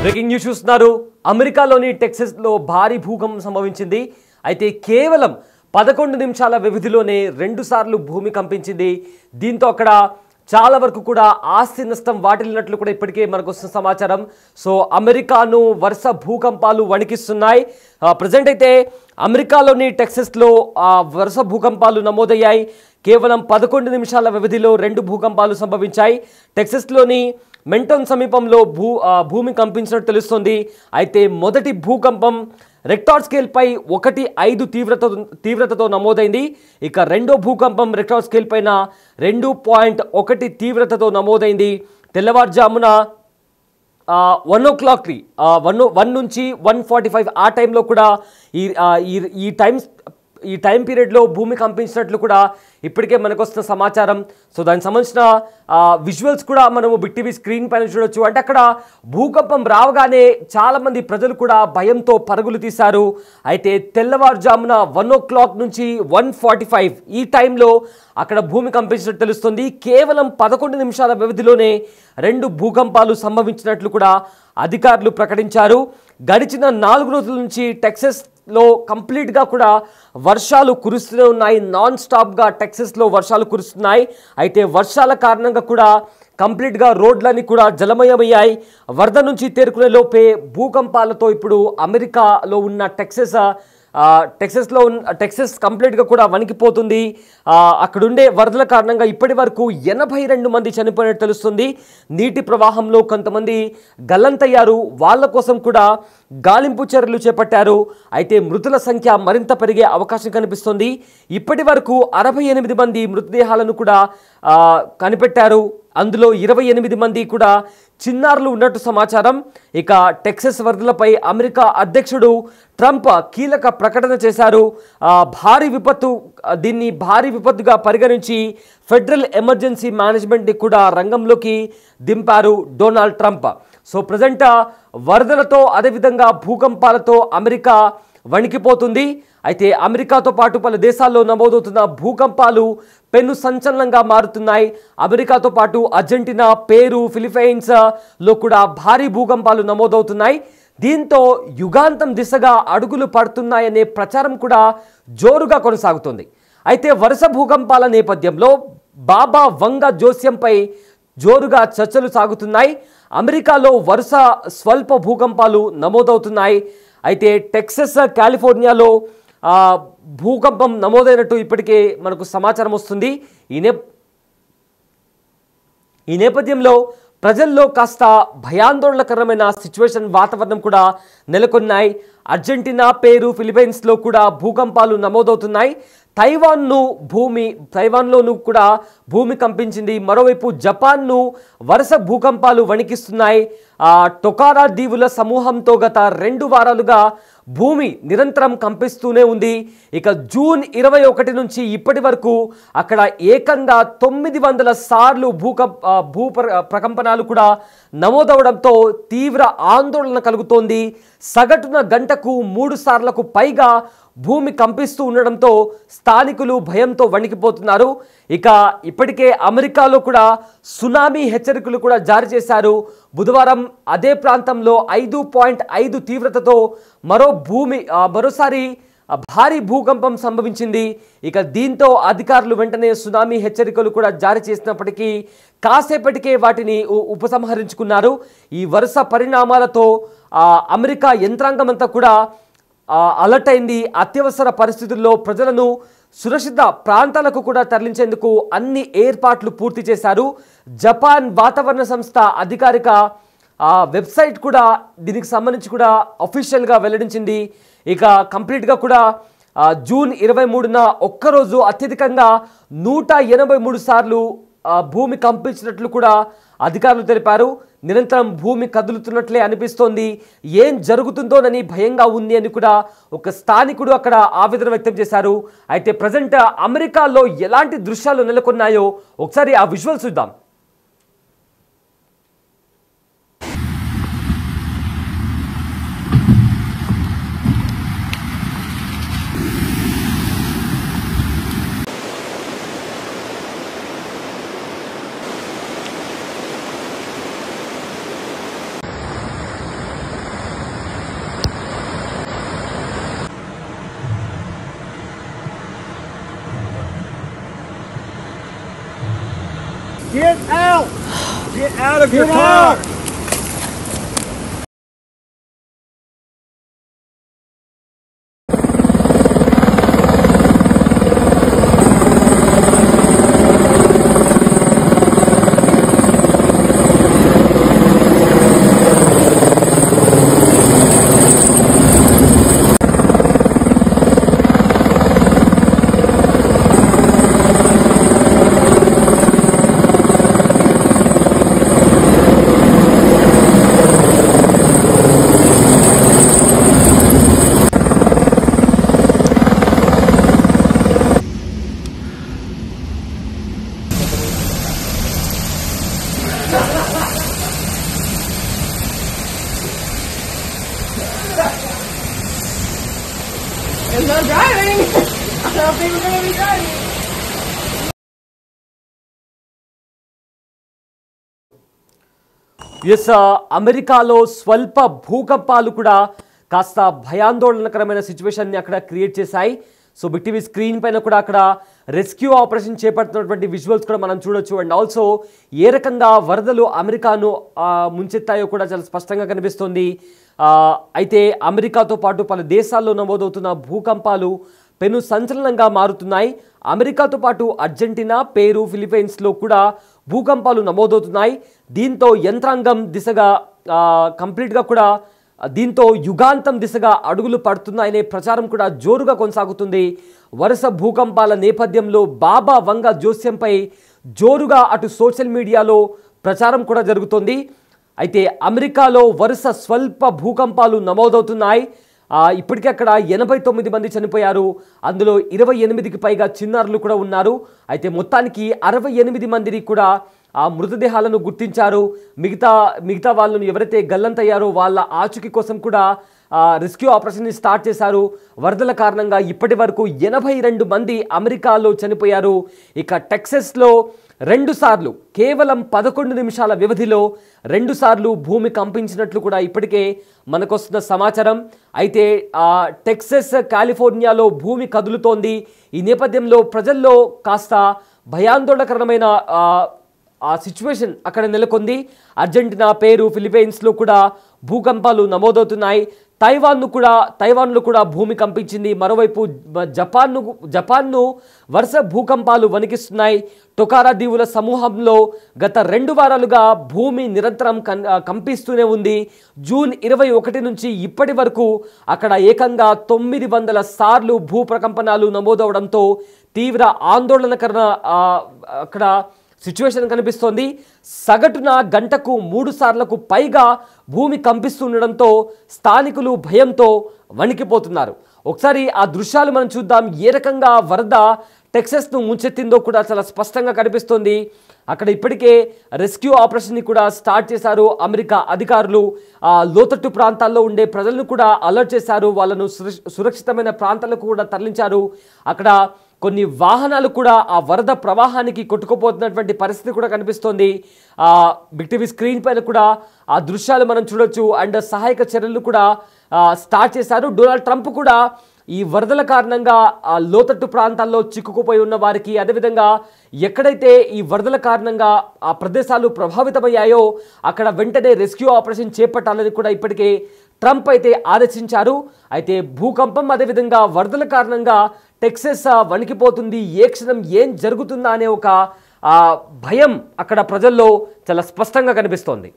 Breaking news చూస్తున్నారు. అమెరికాలోని టెక్సస్లో భారీ భూకంపం సంభవించింది. అయితే కేవలం 11 నిమిషాల వ్యవధిలోనే 2 సార్లు భూమి కంపించింది. దీంతో అక్కడ చాలా వరకు కూడా ఆస్తి నష్టం వాటిల్లినట్లు కూడా ఇప్పటికే మనకు వస్తున్న సమాచారం. సో అమెరికాను వరుస భూకంపాలు వణికిస్తున్నాయి. ప్రజెంట్ అయితే అమెరికాలోని టెక్సస్లో వరుస భూకంపాలు నమోదయ్యాయి. కేవలం 11 నిమిషాల వ్యవధిలో 2 భూకంపాలు సంభవించాయి. టెక్సస్లోని మెంటన్ సమీపంలో భూమి కంపించినట్టు తెలుస్తోంది. అయితే మొదటి భూకంపం రెక్టార్ స్కేల్పై 1.5 తీవ్రతతో నమోదైంది. ఇక రెండో భూకంపం రెక్టార్ స్కేల్ పైన 2.1 తీవ్రతతో నమోదైంది. తెల్లవారుజామున 1 o'clock 1 నుంచి 1:45 ఆ టైంలో కూడా ఈ టైం పీరియడ్లో భూమి కంపించినట్లు కూడా ఇప్పటికే మనకు వస్తున్న సమాచారం. సో దానికి సంబంధించిన విజువల్స్ కూడా మనము బిగ్ టీవీ స్క్రీన్ పైన చూడొచ్చు. అంటే అక్కడ భూకంపం రావగానే చాలామంది ప్రజలు కూడా భయంతో పరుగులు తీశారు. అయితే తెల్లవారుజామున 1 o'clock నుంచి 1:45 ఈ టైంలో అక్కడ భూమి కంపించినట్టు తెలుస్తుంది. కేవలం 11 నిమిషాల వ్యవధిలోనే 2 భూకంపాలు సంభవించినట్లు కూడా అధికారులు ప్రకటించారు. గడిచిన 4 రోజుల నుంచి టెక్సస్లో కంప్లీట్గా కూడా వర్షాలు కురుస్తూనే ఉన్నాయి. నాన్ స్టాప్గా టెక్సస్లో వర్షాలు కురుస్తున్నాయి. అయితే వర్షాల కారణంగా కూడా కంప్లీట్గా రోడ్లన్నీ కూడా జలమయమయ్యాయి. వరద నుంచి తేరుకునే లోపే భూకంపాలతో ఇప్పుడు అమెరికాలో ఉన్న టెక్సస్ కంప్లీట్గా కూడా వణికిపోతుంది. అక్కడుండే వరదల కారణంగా ఇప్పటి వరకు 82 మంది చనిపోయినట్టు తెలుస్తుంది. నీటి ప్రవాహంలో కొంతమంది గల్లంతయ్యారు. వాళ్ళ కోసం కూడా గాలింపు చర్యలు చేపట్టారు. అయితే మృతుల సంఖ్య మరింత పెరిగే అవకాశం కనిపిస్తుంది. ఇప్పటి వరకు 68 మంది మృతదేహాలను కూడా కనిపెట్టారు. అందులో 28 మంది కూడా చిన్నారులు ఉన్నట్టు సమాచారం. ఇక టెక్సస్ వరదలపై అమెరికా అధ్యక్షుడు ట్రంప్ కీలక ప్రకటన చేశారు. దీన్ని భారీ విపత్తుగా పరిగణించి ఫెడరల్ ఎమర్జెన్సీ మేనేజ్మెంట్ని కూడా రంగంలోకి దింపారు డొనాల్డ్ ట్రంప్. సో ప్రజెంట్ వరదలతో అదేవిధంగా భూకంపాలతో అమెరికా వణికిపోతుంది. అయితే అమెరికాతో పాటు పలు దేశాల్లో నమోదవుతున్న భూకంపాలు పెను సంచలనంగా మారుతున్నాయి. అమెరికాతో పాటు అర్జెంటీనా, పెరు, ఫిలిప్పైన్స్లో కూడా భారీ భూకంపాలు నమోదవుతున్నాయి. దీంతో యుగాంతం దిశగా అడుగులు పడుతున్నాయనే ప్రచారం కూడా జోరుగా కొనసాగుతుంది. అయితే వరుస భూకంపాల నేపథ్యంలో బాబా వంగ జోస్యంపై జోరుగా చర్చలు సాగుతున్నాయి. అమెరికాలో వరుస స్వల్ప భూకంపాలు నమోదవుతున్నాయి. అయితే టెక్సస్, కాలిఫోర్నియాలో భూకంపం నమోదైనట్టు ఇప్పటికే మనకు సమాచారం వస్తుంది. ఈ నేపథ్యంలో ప్రజల్లో కాస్త భయాందోళనకరమైన వాతావరణం కూడా నెలకొన్నాయి. అర్జెంటీనా, పెరు, ఫిలిప్పైన్స్లో కూడా భూకంపాలు నమోదవుతున్నాయి. తైవాన్లోనూ కూడా భూమి కంపించింది. మరోవైపు జపాన్ను వరుస భూకంపాలు వణికిస్తున్నాయి. టొకారా దీవుల సమూహంతో గత 2 వారాలుగా భూమి నిరంతరం కంపిస్తూనే ఉంది. ఇక జూన్ 21 నుంచి ఇప్పటి వరకు అక్కడ ఏకంగా 900 సార్లు ప్రకంపనాలు కూడా నమోదవడంతో తీవ్ర ఆందోళన కలుగుతోంది. సగటున గంటకు 3 సార్లకు పైగా భూమి కంపిస్తూ ఉండడంతో స్థానికులు భయంతో వణికిపోతున్నారు. ఇక ఇప్పటికే అమెరికాలో కూడా సునామీ హెచ్చరికలు కూడా జారీ చేశారు. బుధవారం అదే ప్రాంతంలో 5.5 తీవ్రతతో మరోసారి భారీ భూకంపం సంభవించింది. ఇక దీంతో అధికారులు వెంటనే సునామీ హెచ్చరికలు కూడా జారీ చేసినప్పటికీ కాసేపటికే వాటిని ఉపసంహరించుకున్నారు. ఈ వరుస పరిణామాలతో అమెరికా యంత్రాంగం అంతా కూడా అలర్ట్ అయింది. అత్యవసర పరిస్థితుల్లో ప్రజలను సురక్షిత ప్రాంతాలకు కూడా తరలించేందుకు అన్ని ఏర్పాట్లు పూర్తి చేశారు. జపాన్ వాతావరణ సంస్థ అధికారిక వెబ్సైట్ కూడా దీనికి సంబంధించి కూడా అఫీషియల్గా వెల్లడించింది. ఇక కంప్లీట్గా కూడా జూన్ 23న ఒక్కరోజు అత్యధికంగా 183 సార్లు భూమి కంపించినట్లు కూడా అధికారులు తెలిపారు. నిరంతరం భూమి కదులుతున్నట్లే అనిపిస్తోంది. ఏం జరుగుతుందోనని భయంగా ఉంది అని కూడా ఒక స్థానికుడు అక్కడ ఆవేదన వ్యక్తం చేశారు. అయితే ప్రజెంట్ అమెరికాలో ఎలాంటి దృశ్యాలు నెలకొన్నాయో ఒకసారి ఆ విజువల్స్ చూద్దాం. Get out of your car! There's no driving. I don't think we're gonna be driving. అమెరికాలో స్వల్ప భూకంపాలు కూడా కాస్త భయాందోళనకరమైన సిచ్యువేషన్ని అక్కడ క్రియేట్ చేశాయి. సో బిగ్ టీవీ స్క్రీన్ పైన కూడా అక్కడ రెస్క్యూ ఆపరేషన్ చేపడుతున్నటువంటి విజువల్స్ కూడా మనం చూడొచ్చు. అండ్ ఆల్సో ఏ రకంగా వరదలు అమెరికాను ముంచెత్తాయో కూడా చాలా స్పష్టంగా కనిపిస్తుంది. అయితే అమెరికాతో పాటు పలు దేశాల్లో నమోదవుతున్న భూకంపాలు పెను సంచలనంగా మారుతున్నాయి. అమెరికాతో పాటు అర్జెంటీనా, పెరు, ఫిలిప్పైన్స్లో కూడా భూకంపాలు నమోదవుతున్నాయి. దీంతో యంత్రాంగం దిశగా కంప్లీట్గా కూడా దీంతో యుగాంతం దిశగా అడుగులు పడుతున్నాయనే ప్రచారం కూడా జోరుగా కొనసాగుతుంది. వరుస భూకంపాల నేపథ్యంలో బాబా వంగ జోస్యంపై జోరుగా అటు సోషల్ మీడియాలో ప్రచారం కూడా జరుగుతోంది. అయితే అమెరికాలో వరుస స్వల్ప భూకంపాలు నమోదవుతున్నాయి. ఇప్పటికే అక్కడ 89 మంది చనిపోయారు. అందులో 28కి పైగా చిన్నారులు కూడా ఉన్నారు. అయితే మొత్తానికి 68 మందిని కూడా ఆ మృతదేహాలను గుర్తించారు. మిగతా వాళ్ళను ఎవరైతే గల్లంతయ్యారో వాళ్ళ ఆచూకీ కోసం కూడా రెస్క్యూ ఆపరేషన్ని స్టార్ట్ చేశారు. వరదల కారణంగా ఇప్పటి వరకు 82 మంది అమెరికాలో చనిపోయారు. ఇక టెక్సస్లో 2 సార్లు కేవలం 11 నిమిషాల వ్యవధిలో 2 సార్లు భూమి కంపించినట్లు కూడా ఇప్పటికే మనకొస్తున్న సమాచారం. అయితే టెక్సస్, కాలిఫోర్నియాలో భూమి కదులుతోంది. ఈ నేపథ్యంలో ప్రజల్లో కాస్త భయాందోళనకరమైన ఆ సిచ్యువేషన్ అక్కడ నెలకొంది. అర్జెంటీనా, పెరు, ఫిలిప్పైన్స్లో కూడా భూకంపాలు నమోదవుతున్నాయి. తైవాన్లో కూడా భూమి కంపించింది. మరోవైపు జపాన్ను వరుస భూకంపాలు వణికిస్తున్నాయి. టొకారా దీవుల సమూహంలో గత 2 వారాలుగా భూమి నిరంతరం కంపిస్తూనే ఉంది. జూన్ 21 నుంచి ఇప్పటి వరకు అక్కడ ఏకంగా 900 సార్లు భూ ప్రకంపనాలు నమోదవడంతో తీవ్ర ఆందోళనకర అక్కడ సిచ్యువేషన్ కనిపిస్తోంది. సగటున గంటకు 3 సార్లకు పైగా భూమి కంపిస్తుండడంతో స్థానికులు భయంతో వణికిపోతున్నారు. ఒకసారి ఆ దృశ్యాలు మనం చూద్దాం. ఏ రకంగా వరద టెక్సస్ను ముంచెత్తిందో కూడా చాలా స్పష్టంగా కనిపిస్తోంది. అక్కడ ఇప్పటికే రెస్క్యూ ఆపరేషన్ని కూడా స్టార్ట్ చేశారు అమెరికా అధికారులు. లోతట్టు ప్రాంతాల్లో ఉండే ప్రజలను కూడా అలర్ట్ చేశారు. వాళ్ళను సురక్షితమైన ప్రాంతాలకు కూడా తరలించారు. అక్కడ కొన్ని వాహనాలు కూడా ఆ వరద ప్రవాహానికి కొట్టుకుపోతున్నటువంటి పరిస్థితి కూడా కనిపిస్తోంది. బిగ్ టీవీ స్క్రీన్ పైన కూడా ఆ దృశ్యాలు మనం చూడొచ్చు. అండ్ సహాయక చర్యలు కూడా స్టార్ట్ చేశారు. డొనాల్డ్ ట్రంప్ కూడా ఈ వరదల కారణంగా లోతట్టు ప్రాంతాల్లో చిక్కుకుపోయి ఉన్న వారికి, అదేవిధంగా ఎక్కడైతే ఈ వరదల కారణంగా ఆ ప్రదేశాలు ప్రభావితమయ్యాయో అక్కడ వెంటనే రెస్క్యూ ఆపరేషన్ చేపట్టాలని కూడా ఇప్పటికే ట్రంప్ అయితే ఆదేశించారు. అయితే భూకంపం అదేవిధంగా వరదల కారణంగా టెక్సస్ వణికిపోతుంది. ఏ క్షణం ఏం జరుగుతుందా అనే ఒక భయం అక్కడ ప్రజల్లో చాలా స్పష్టంగా కనిపిస్తోంది.